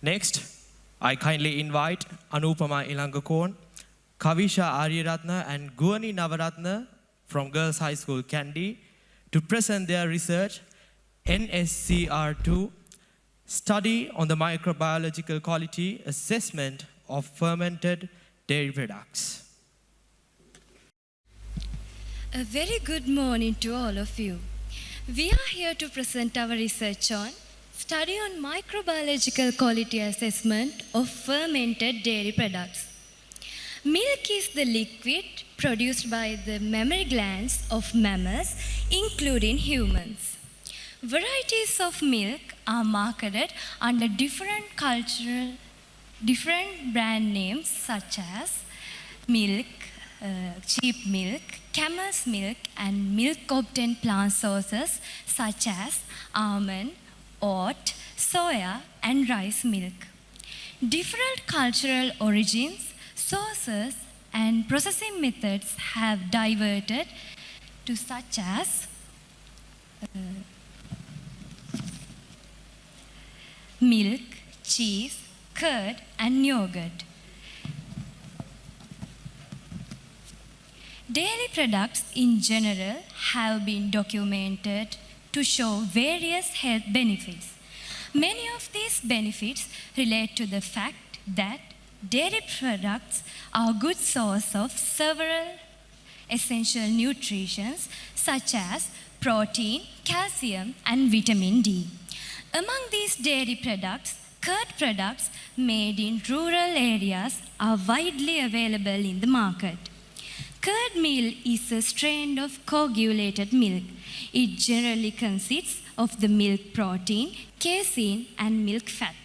Next, I kindly invite Anupama Ilangakon, Kavisha Aryaratna and Guani Navaratna from Girls High School Kandy to present their research, NSCR2, Study on the Microbiological Quality Assessment of Fermented Dairy Products. A very good morning to all of you. We are here to present our research on Study on Microbiological Quality Assessment of Fermented Dairy Products. Milk is the liquid produced by the mammary glands of mammals, including humans. Varieties of milk are marketed under different brand names such as milk, cheap milk, camel's milk, and milk obtained plant sources such as almond, oat, soya, and rice milk. Different cultural origins, sources, and processing methods have diverted to such as milk, cheese, curd, and yogurt. Dairy products in general have been documented to show various health benefits. Many of these benefits relate to the fact that dairy products are a good source of several essential nutrients such as protein, calcium, and vitamin D. Among these dairy products, curd products made in rural areas are widely available in the market. Curd meal is a strain of coagulated milk. It generally consists of the milk protein, casein, and milk fat.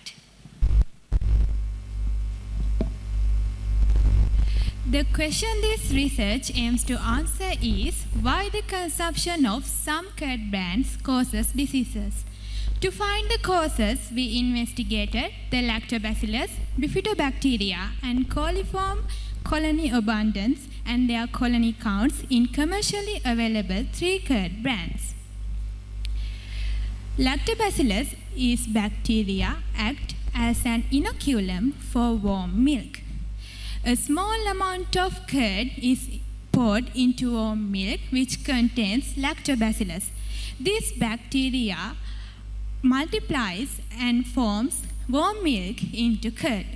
The question this research aims to answer is why the consumption of some curd brands causes diseases. To find the causes, we investigated the lactobacillus, bifidobacteria, and coliform colony abundance and their colony counts in commercially available 3 curd brands. Lactobacillus is bacteria act as an inoculum for warm milk. A small amount of curd is poured into warm milk which contains lactobacillus. This bacteria multiplies and forms warm milk into curd.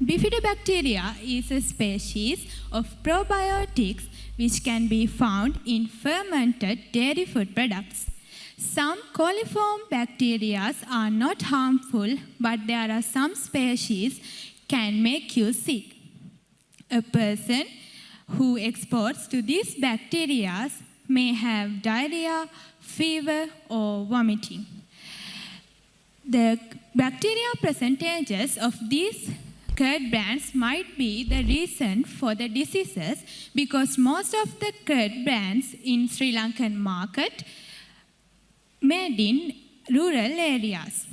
Bifidobacteria is a species of probiotics which can be found in fermented dairy food products. Some coliform bacteria are not harmful, but there are some species can make you sick. A person who exposed to these bacteria may have diarrhea, fever, or vomiting. The bacteria percentages of these curd brands might be the reason for the diseases because most of the curd brands in Sri Lankan market made in rural areas.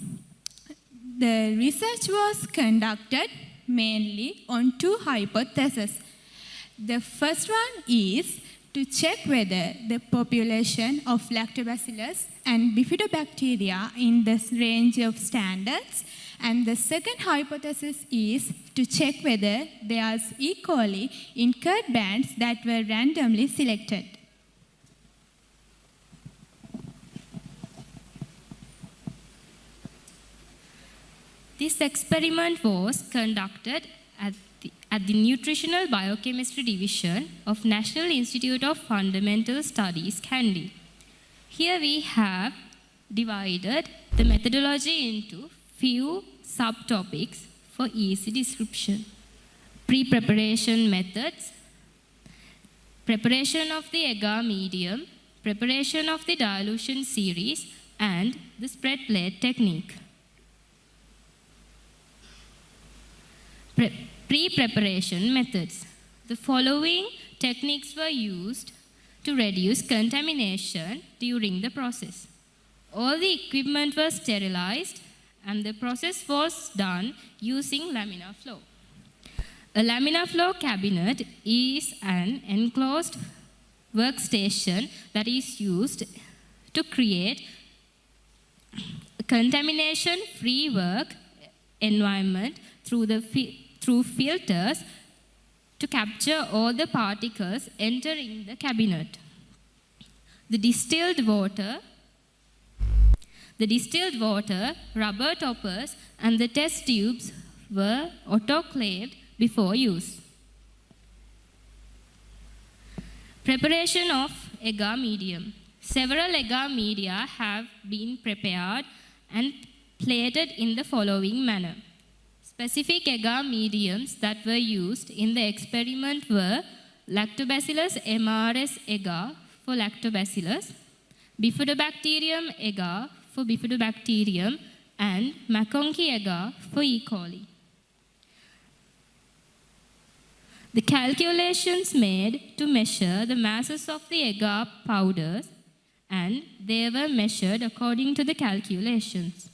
The research was conducted mainly on 2 hypotheses. The first one is to check whether the population of lactobacillus and bifidobacteria in this range of standards, and the second hypothesis is to check whether there is E. coli in curd brands that were randomly selected. This experiment was conducted at the Nutritional Biochemistry Division of National Institute of Fundamental Studies, Kandy. Here we have divided the methodology into few subtopics for easy description. Pre-preparation methods, preparation of the agar medium, preparation of the dilution series, and the spread plate technique. Pre-preparation methods. The following techniques were used to reduce contamination during the process. All the equipment was sterilized and the process was done using laminar flow. A laminar flow cabinet is an enclosed workstation that is used to create contamination-free work environment through filters to capture all the particles entering the cabinet. The distilled water, rubber toppers, and the test tubes were autoclaved before use. Preparation of agar medium. Several agar media have been prepared and plated in the following manner. Specific agar mediums that were used in the experiment were Lactobacillus MRS agar for lactobacillus, Bifidobacterium agar for bifidobacterium, and McConkey agar for E. coli. The calculations made to measure the masses of the agar powders, and they were measured according to the calculations.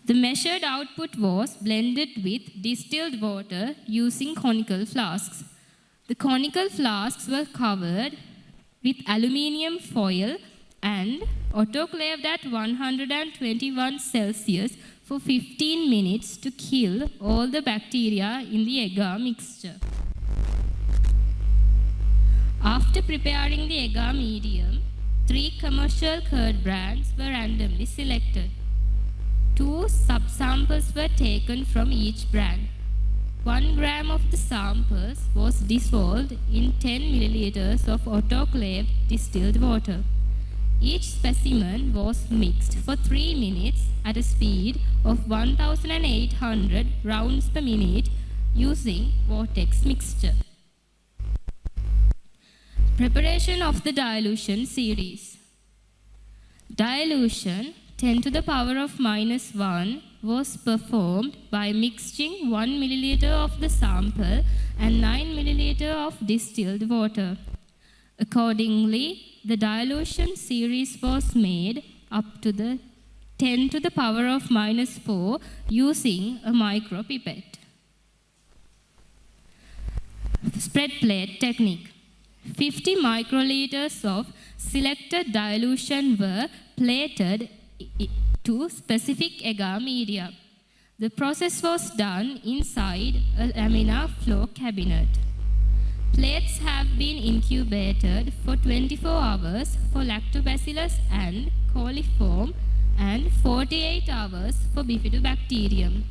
The measured output was blended with distilled water using conical flasks. The conical flasks were covered with aluminium foil and autoclaved at 121 Celsius for 15 minutes to kill all the bacteria in the agar mixture. After preparing the agar medium, 3 commercial curd brands were randomly selected. 2 subsamples were taken from each brand. 1 gram of the samples was dissolved in 10 milliliters of autoclaved distilled water. Each specimen was mixed for 3 minutes at a speed of 1,800 rounds per minute using vortex mixture. Preparation of the dilution series. Dilution 10 to the power of minus 1 was performed by mixing 1 milliliter of the sample and 9 milliliter of distilled water. Accordingly, the dilution series was made up to the 10 to the power of minus 4 using a micropipette. Spread plate technique. 50 microliters of selected dilution were plated to specific agar media. The process was done inside a laminar flow cabinet. Plates have been incubated for 24 hours for lactobacillus and coliform and 48 hours for bifidobacterium.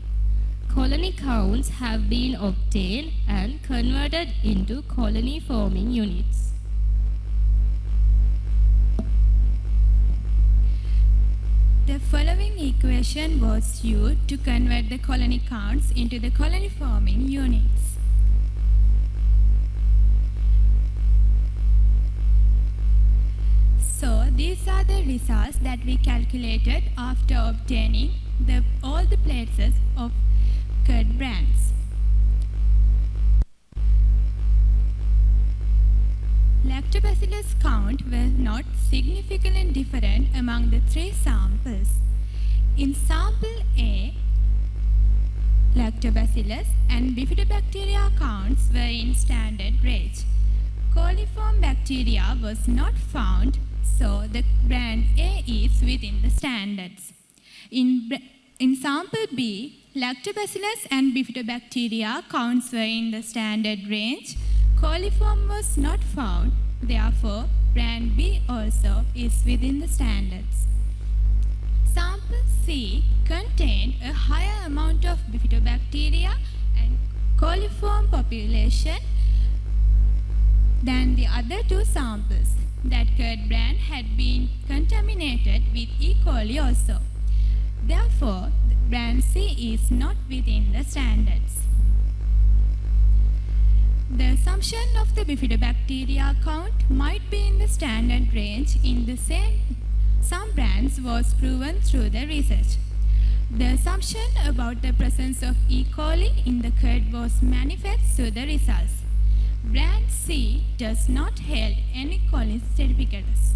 Colony counts have been obtained and converted into colony forming units. The following equation was used to convert the colony counts into the colony forming units. So these are the results that we calculated after obtaining all the places of curd brands. Lactobacillus count was not significantly different among the 3 samples. In sample A, Lactobacillus and bifidobacteria counts were in standard range. Coliform bacteria was not found, so the brand A is within the standards. In sample B, Lactobacillus and bifidobacteria counts were in the standard range. Coliform was not found, therefore brand B also is within the standards. Sample C contained a higher amount of bifidobacteria and coliform population than the other 2 samples. That curd brand had been contaminated with E. coli also. Therefore, brand C is not within the standards. The assumption of the bifidobacteria count might be in the standard range in the some brands was proven through the research. The assumption about the presence of E. coli in the curd was manifest through the results. Brand C does not hold any coli certificates.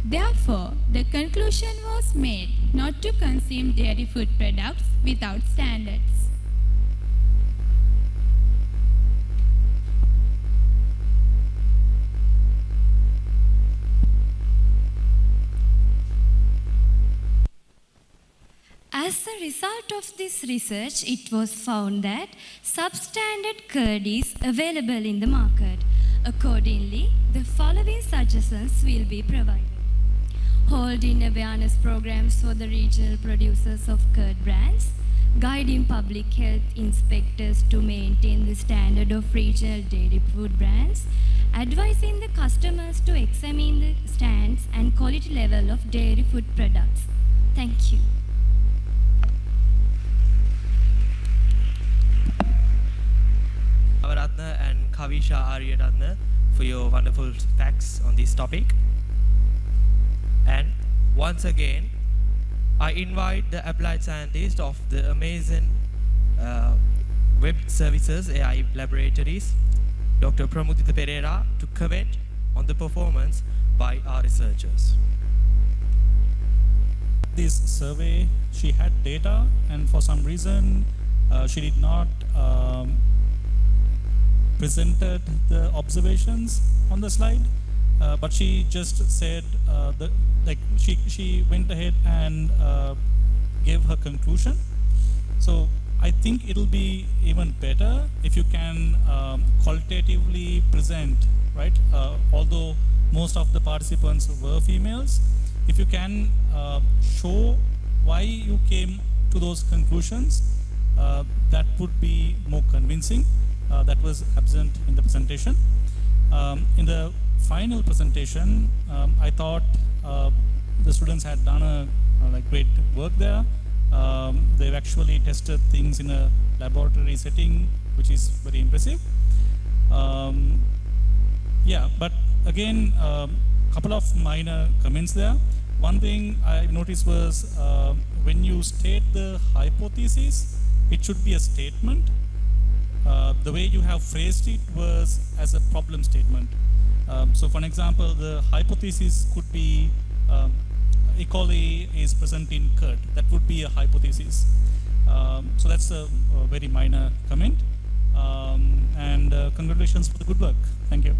Therefore, the conclusion was made not to consume dairy food products without standards. As a result of this research, it was found that substandard curd is available in the market. Accordingly, the following suggestions will be provided. Holding awareness programs for the regional producers of curd brands, guiding public health inspectors to maintain the standard of regional dairy food brands, advising the customers to examine the stands and quality level of dairy food products. Thank you. Navaratna and Kavisha Aryaratna for your wonderful facts on this topic. And once again, I invite the applied scientist of the amazing web services AI laboratories, Dr. Pramudita Pereira, to comment on the performance by our researchers. This survey, she had data, and for some reason, she did not presented the observations on the slide, but she just said she went ahead and gave her conclusion. So I think it'll be even better if you can qualitatively present, right? Although most of the participants were females, if you can show why you came to those conclusions, that would be more convincing. That was absent in the presentation. In the final presentation, I thought the students had done a great work there. They've actually tested things in a laboratory setting, which is very impressive. Yeah, but again, a couple of minor comments there. One thing I noticed was when you state the hypothesis, it should be a statement. The way you have phrased it was as a problem statement. So for an example, the hypothesis could be E. coli is present in curd. That would be a hypothesis. So that's a very minor comment. And congratulations for the good work. Thank you.